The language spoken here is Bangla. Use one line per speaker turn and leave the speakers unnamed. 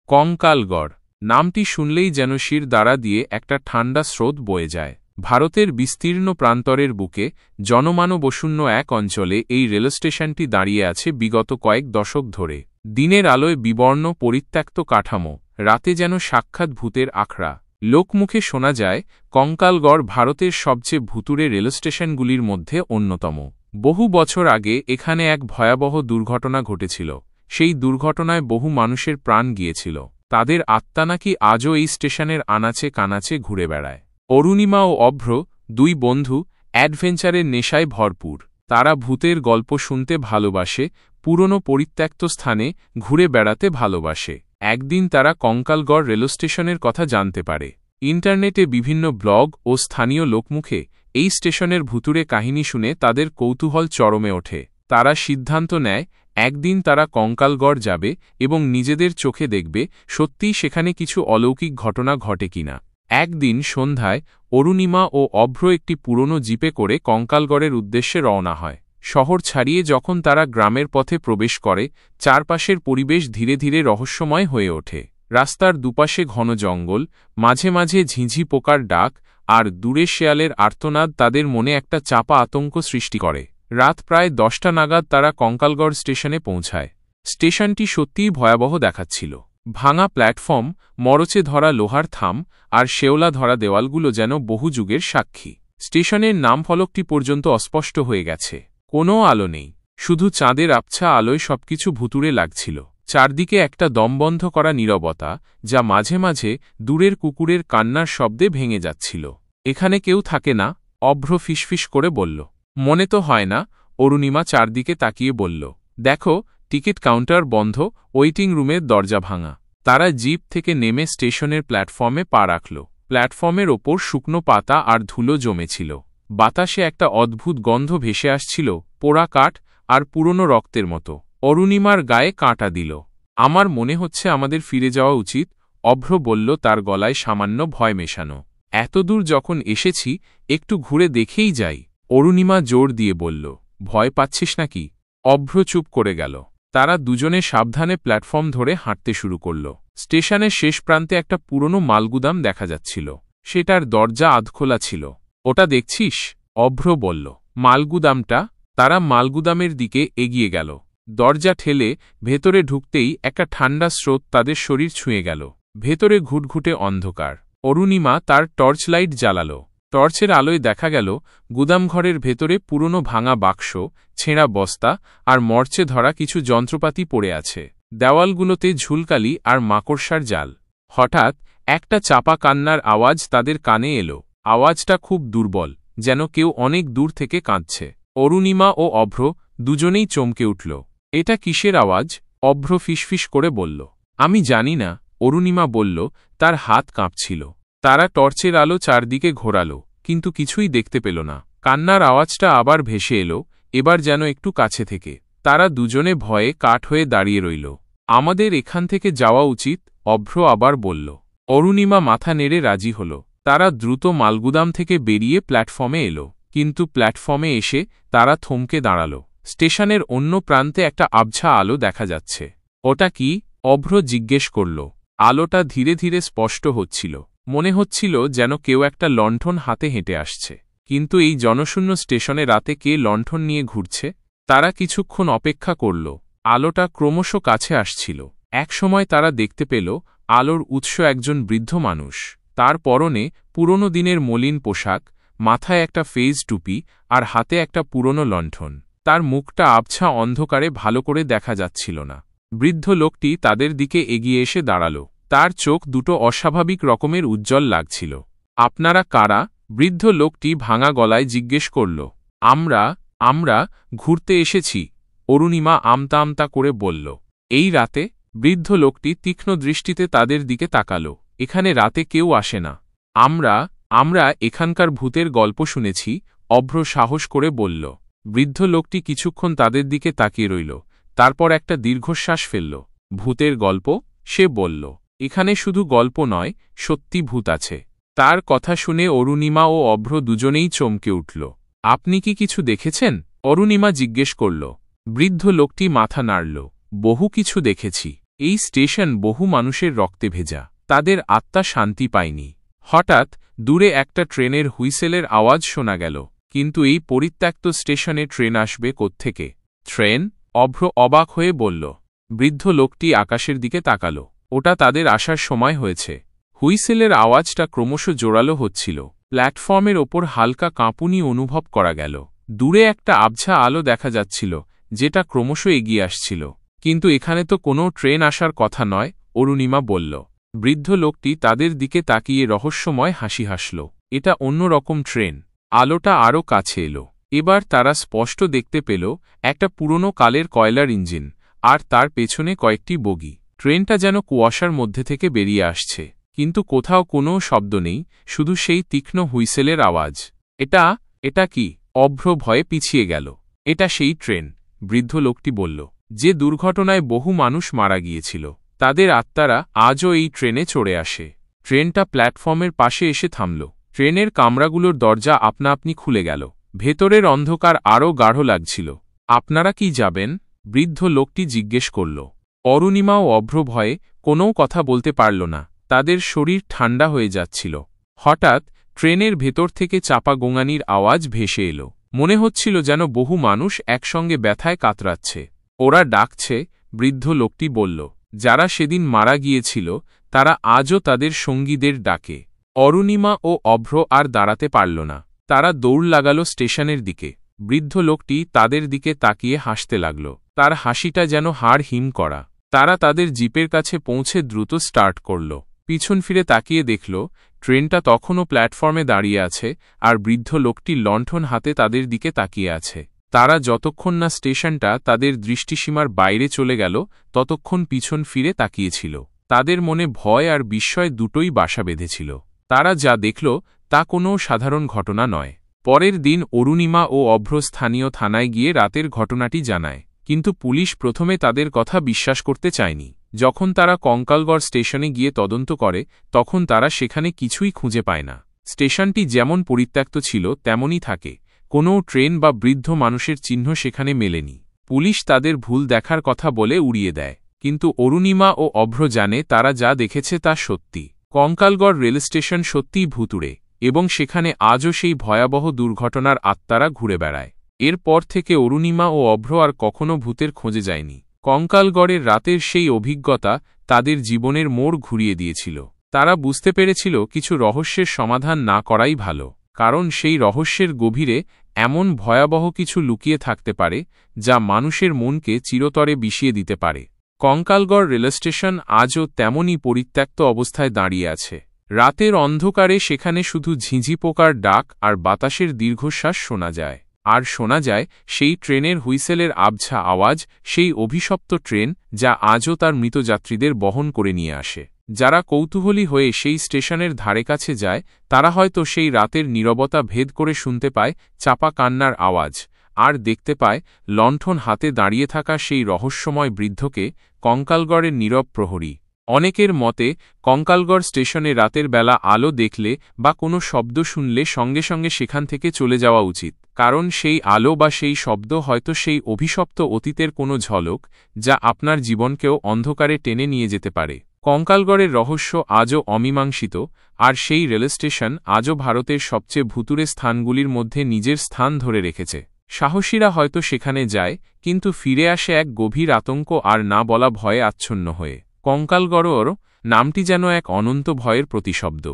কঙ্কালগড় নামটি শুনলেই যেন শির দ্বারা দিয়ে একটা ঠান্ডা স্রোত বয়ে যায়। ভারতের বিস্তীর্ণ প্রান্তরের বুকে জনমানবশূন্য এক অঞ্চলে এই রেলস্টেশনটি দাঁড়িয়ে আছে বিগত কয়েক দশক ধরে। দিনের আলোয় বিবর্ণ পরিত্যক্ত কাঠামো, রাতে যেন সাক্ষাৎ ভূতের আখড়া। লোকমুখে শোনা যায় কঙ্কালগড় ভারতের সবচেয়ে ভুতুড়ে রেলস্টেশনগুলির মধ্যে অন্যতম। বহু বছর আগে এখানে এক ভয়াবহ দুর্ঘটনা ঘটেছিল। সেই দুর্ঘটনায় বহু মানুষের প্রাণ গিয়েছিল। তাদের আত্মা নাকি আজও এই স্টেশনের আনাচে কানাচে ঘুরে বেড়ায়। অরুণিমা ও অভ্র, দুই বন্ধু, অ্যাডভেঞ্চারের নেশায় ভরপুর। তারা ভূতের গল্প শুনতে ভালোবাসে, পুরনো পরিত্যক্ত স্থানে ঘুরে বেড়াতে ভালোবাসে। একদিন তারা কঙ্কালগড় রেলস্টেশনের কথা জানতে পারে। ইন্টারনেটে বিভিন্ন ব্লগ ও স্থানীয় লোকমুখে এই স্টেশনের ভুতুড়ে কাহিনী শুনে তাদের কৌতূহল চরমে ওঠে। তারা সিদ্ধান্ত নেয় একদিন তারা কঙ্কালগড় যাবে এবং নিজেদের চোখে দেখবে সত্যিই সেখানে কিছু অলৌকিক ঘটনা ঘটে কিনা। একদিন সন্ধ্যায় অরুণিমা ও অভ্র একটি পুরনো জিপে করে কঙ্কালগড়ের উদ্দেশ্যে রওনা হয়। শহর ছাড়িয়ে যখন তারা গ্রামের পথে প্রবেশ করে, চারপাশের পরিবেশ ধীরে ধীরে রহস্যময় হয়ে ওঠে। রাস্তার দুপাশে ঘন জঙ্গল, মাঝে মাঝে ঝিঁঝি পোকার ডাক আর দূরে শেয়ালের আর্তনাদ তাদের মনে একটা চাপা আতঙ্ক সৃষ্টি করে। রাত প্রায় 10টা নাগাদ তারা কঙ্কালগড় স্টেশনে পৌঁছায়। স্টেশনটি সত্যিই ভয়াবহ দেখাচ্ছিল। ভাঙা প্ল্যাটফর্ম, মরচে ধরা লোহার থাম আর শেওলা ধরা দেওয়ালগুলো যেন বহু যুগের সাক্ষী। স্টেশনের নামফলকটি পর্যন্ত অস্পষ্ট হয়ে গেছে। কোনো আলো নেই, শুধু চাঁদের আবছা আলোয় সবকিছু ভুতুড়ে লাগছিল। চারদিকে একটা দমবন্ধ করা নীরবতা, যা মাঝে মাঝে দূরের কুকুরের কান্নার শব্দে ভেঙে যাচ্ছিল। এখানে কেউ থাকে না, অভ্র ফিসফিস করে বলল। মনে তো হয় না, অরুণিমা চারদিকে তাকিয়ে বলল। দেখো, টিকিট কাউন্টার বন্ধ, ওয়েটিং রুমের দরজা ভাঙা। তারা জিপ থেকে নেমে স্টেশনের প্ল্যাটফর্মে পা রাখল। প্ল্যাটফর্মের ওপর শুকনো পাতা আর ধুলো জমেছিল। বাতাসে একটা অদ্ভুত গন্ধ ভেসে আসছিল, পোড়া কাঠ আর পুরনো রক্তের মতো। অরুণিমার গায়ে কাঁটা দিল। আমার মনে হচ্ছে আমাদের ফিরে যাওয়া উচিত, অভ্র বলল, তার গলায় সামান্য ভয় মেশানো। এতদূর যখন এসেছি, একটু ঘুরে দেখেই যাই, অরুণিমা জোর দিয়ে বলল। ভয় পাচ্ছিস নাকি? অভ্র চুপ করে গেল। তারা দুজনে সাবধানে প্ল্যাটফর্ম ধরে হাঁটতে শুরু করল। স্টেশনের শেষ প্রান্তে একটা পুরনো মালগুদাম দেখা যাচ্ছিল। সেটার দরজা আধখোলা ছিল। ওটা দেখছিস? অভ্র বলল। মালগুদামটা? তারা মালগুদামের দিকে এগিয়ে গেল। দরজা ঠেলে ভেতরে ঢুকতেই একটা ঠান্ডা স্রোত তাদের শরীর ছুঁয়ে গেল। ভেতরে ঘুটঘুটে অন্ধকার। অরুণিমা তার টর্চ লাইট জ্বালাল। টর্চের আলোয় দেখা গেল গুদামঘরের ভেতরে পুরনো ভাঙা বাক্স, ছেঁড়া বস্তা আর মরচে ধরা কিছু যন্ত্রপাতি পড়ে আছে। দেওয়ালগুলোতে ঝুলকালি আর মাকড়সার জাল। হঠাৎ একটা চাপা কান্নার আওয়াজ তাদের কানে এলো। আওয়াজটা খুব দুর্বল, যেন কেউ অনেক দূর থেকে কাঁদছে। অরুণিমা ও অভ্র দুজনেই চমকে উঠল। এটা কিসের আওয়াজ? অভ্র ফিসফিস করে বলল। আমি জানি না, অরুণিমা বলল, তার হাত কাঁপছিল। তারা টর্চের আলো চারদিকে ঘোরালো, কিন্তু কিছুই দেখতে পেল না। কান্নার আওয়াজটা আবার ভেসে এলো, এবার যেন একটু কাছে থেকে। তারা দুজনে ভয়ে কাঠ হয়ে দাঁড়িয়ে রইল। আমাদের এখান থেকে যাওয়া উচিত, অভ্র আবার বলল। অরুণিমা মাথা নেড়ে রাজি হল। তারা দ্রুত মালগুদাম থেকে বেরিয়ে প্ল্যাটফর্মে এলো। কিন্তু প্ল্যাটফর্মে এসে তারা থমকে দাঁড়াল। স্টেশনের অন্য প্রান্তে একটা আবছা আলো দেখা যাচ্ছে। ওটা কি? অভ্র জিজ্ঞেস করল। আলোটা ধীরে ধীরে স্পষ্ট হচ্ছিল। মনে হচ্ছিল যেন কেউ একটা লণ্ঠন হাতে হেঁটে আসছে। কিন্তু এই জনশূন্য স্টেশনে রাতে কে লণ্ঠন নিয়ে ঘুরছে? তারা কিছুক্ষণ অপেক্ষা করল। আলোটা ক্রমশ কাছে আসছিল। একসময় তারা দেখতে পেল আলোর উৎস একজন বৃদ্ধ মানুষ। তার পরনে পুরনো দিনের মলিন পোশাক, মাথায় একটা ফেজ টুপি আর হাতে একটা পুরনো লণ্ঠন। তার মুখটা আবছা অন্ধকারে ভালো করে দেখা যাচ্ছিল না। বৃদ্ধ লোকটি তাদের দিকে এগিয়ে এসে দাঁড়াল। তার চোখ দুটো অস্বাভাবিক রকমের উজ্জ্বল লাগছিল। আপনারা কারা? বৃদ্ধ লোকটি ভাঙা গলায় জিজ্ঞেস করল। আমরা ঘুরতে এসেছি, অরুণিমা আমতা আমতা করে বলল। এই রাতে? বৃদ্ধ লোকটি তীক্ষ্ণ দৃষ্টিতে তাদের দিকে তাকাল। এখানে রাতে কেউ আসে না। আমরা এখানকার ভূতের গল্প শুনেছি, অভ্র সাহস করে বলল। বৃদ্ধ লোকটি কিছুক্ষণ তাদের দিকে তাকিয়ে রইল, তারপর একটা দীর্ঘশ্বাস ফেলল। ভূতের গল্প? সে বলল। এখানে শুধু গল্প নয়, সত্যি ভূত আছে। তার কথা শুনে অরুণিমা ও অভ্র দুজনেই চমকে উঠল। আপনি কি কিছু দেখেছেন? অরুণিমা জিজ্ঞেস করল। বৃদ্ধ লোকটি মাথা নাড়ল। বহু কিছু দেখেছি। এই স্টেশন বহু মানুষের রক্তে ভেজা, তাদের আত্মা শান্তি পায়নি। হঠাৎ দূরে একটা ট্রেনের হুইসেলের আওয়াজ শোনা গেল, কিন্তু এই পরিত্যক্ত স্টেশনে ট্রেন আসবে কোত্থেকে? ট্রেন? অভ্র অবাক হয়ে বলল। বৃদ্ধ লোকটি আকাশের দিকে তাকাল। ওটা তাদের আসার সময় হয়েছে। হুইসেলের আওয়াজটা ক্রমশ জোরালো হচ্ছিল। প্ল্যাটফর্মের ওপর হালকা কাঁপুনি অনুভব করা গেল। দূরে একটা আবছা আলো দেখা যাচ্ছিল, যেটা ক্রমশ এগিয়ে আসছিল। কিন্তু এখানে তো কোনো ট্রেন আসার কথা নয়, অরুণিমা বলল। বৃদ্ধ লোকটি তাদের দিকে তাকিয়ে রহস্যময় হাসি হাসল। এটা অন্যরকম ট্রেন। আলোটা আরও কাছে এলো। এবার তারা স্পষ্ট দেখতে পেল একটা পুরনো কালের কয়লার ইঞ্জিন, আর তার পেছনে কয়েকটি বগি। ট্রেনটা যেন কুয়াশার মধ্যে থেকে বেরিয়ে আসছে, কিন্তু কোথাও কোনো শব্দ নেই, শুধু সেই তীক্ষ্ণ হুইসেলের আওয়াজ। এটা কি? অভ্র ভয়ে পিছিয়ে গেল। এটা সেই ট্রেন, বৃদ্ধ লোকটি বলল, যে দুর্ঘটনায় বহু মানুষ মারা গিয়েছিল। তাদের আত্মারা আজও এই ট্রেনে চড়ে আসে। ট্রেনটা প্ল্যাটফর্মের পাশে এসে থামল। ট্রেনের কামরাগুলোর দরজা আপনা আপনি খুলে গেল। ভেতরের অন্ধকার আরও গাঢ় লাগছিল। আপনারা কি যাবেন? বৃদ্ধ লোকটি জিজ্ঞেস করল। অরুণিমা ও অভ্র ভয়ে কোনো কথা বলতে পারল না। তাদের শরীর ঠান্ডা হয়ে যাচ্ছিল। হঠাৎ ট্রেনের ভেতর থেকে চাপা গোঙানির আওয়াজ ভেসে এলো। মনে হচ্ছিল যেন বহু মানুষ একসঙ্গে ব্যথায় কাতরাচ্ছে। ওরা ডাকছে, বৃদ্ধ লোকটি বলল। যারা সেদিন মারা গিয়েছিল তারা আজও তাদের সঙ্গীদের ডাকে। অরুণিমা ও অভ্র আর দাঁড়াতে পারল না। তারা দৌড় লাগাল স্টেশনের দিকে। বৃদ্ধ লোকটি তাদের দিকে তাকিয়ে হাসতে লাগল। তার হাসিটা যেন হাড় হিম করা। তারা তাদের জিপের কাছে পৌঁছে দ্রুত স্টার্ট করল। পিছন ফিরে তাকিয়ে দেখল ট্রেনটা তখনও প্ল্যাটফর্মে দাঁড়িয়ে আছে, আর বৃদ্ধ লোকটি লণ্ঠন হাতে তাদের দিকে তাকিয়ে আছে। তারা যতক্ষণ না স্টেশনটা তাদের দৃষ্টিসীমার বাইরে চলে গেল ততক্ষণ পিছন ফিরে তাকিয়েছিল। তাদের মনে ভয় আর বিস্ময় দুটোই বাসা বেঁধেছিল। তারা যা দেখল তা কোনো সাধারণ ঘটনা নয়। পরের দিন অরুণিমা ও অভ্র স্থানীয় থানায় গিয়ে রাতের ঘটনাটি জানায়, কিন্তু পুলিশ প্রথমে তাদের কথা বিশ্বাস করতে চায়নি। যখন তারা কঙ্কালগড় স্টেশনে গিয়ে তদন্ত করে তখন তারা সেখানে কিছুই খুঁজে পায় না। স্টেশনটি যেমন পরিত্যক্ত ছিল তেমনই থাকে। কোনো ট্রেন বা বৃদ্ধ মানুষের চিহ্ন সেখানে মেলেনি। পুলিশ তাদের ভুল দেখার কথা বলে উড়িয়ে দেয়, কিন্তু অরুণিমা ও অভ্র জানে তারা যা দেখেছে তা সত্যি। কঙ্কালগড় রেল স্টেশন সত্যিই ভুতুড়ে, এবং সেখানে আজও সেই ভয়াবহ দুর্ঘটনার আত্মারা ঘুরে বেড়ায়। এরপর থেকে অরুণিমা ও অভ্র আর কখনো ভূতের খোঁজে যায়নি। কঙ্কালগড়ের রাতের সেই অভিজ্ঞতা তাদের জীবনের মোড় ঘুরিয়ে দিয়েছিল। তারা বুঝতে পেরেছিল কিছু রহস্যের সমাধান না করাই ভালো, কারণ সেই রহস্যের গভীরে এমন ভয়াবহ কিছু লুকিয়ে থাকতে পারে যা মানুষের মনকে চিরতরে বিষিয়ে দিতে পারে। কঙ্কালগড় রেলস্টেশন আজও তেমনই পরিত্যক্ত অবস্থায় দাঁড়িয়ে আছে। রাতের অন্ধকারে সেখানে শুধু ঝিঁঝি পোকার ডাক আর বাতাসের দীর্ঘশ্বাস শোনা যায়। আর শোনা যায় সেই ট্রেনের হুইসেলের আবছা আওয়াজ, সেই অভিশপ্ত ট্রেন যা আজও তার মৃত যাত্রীদের বহন করে নিয়ে আসে। যারা কৌতূহলী হয়ে সেই স্টেশনের ধারে কাছে যায় তারা হয়তো সেই রাতের নীরবতা ভেদ করে শুনতে পায় চাপা কান্নার আওয়াজ, আর দেখতে পায় লণ্ঠন হাতে দাঁড়িয়ে থাকা সেই রহস্যময় বৃদ্ধকে, কঙ্কালগড়ের নীরব প্রহরী। অনেকের মতে কঙ্কালগড় স্টেশনে রাতের বেলা আলো দেখলে বা কোনো শব্দ শুনলে সঙ্গে সঙ্গে সেখান থেকে চলে যাওয়া উচিত, কারণ সেই আলো বা সেই শব্দ হয়তো সেই অভিশপ্ত অতীতের কোনো ঝলক, যা আপনার জীবনকেও অন্ধকারে টেনে নিয়ে যেতে পারে। কঙ্কালগড়ের রহস্য আজও অমীমাংসিত, আর সেই রেলস্টেশন আজও ভারতের সবচেয়ে ভুতুড়ে স্থানগুলির মধ্যে নিজের স্থান ধরে রেখেছে। সাহসীরা হয়তো সেখানে যায়, কিন্তু ফিরে আসে এক গভীর আতঙ্ক আর না বলা ভয়ে আচ্ছন্ন হয়ে। কঙ্কালগড়র নামটি যেন এক অনন্ত ভয়ের প্রতিশব্দ।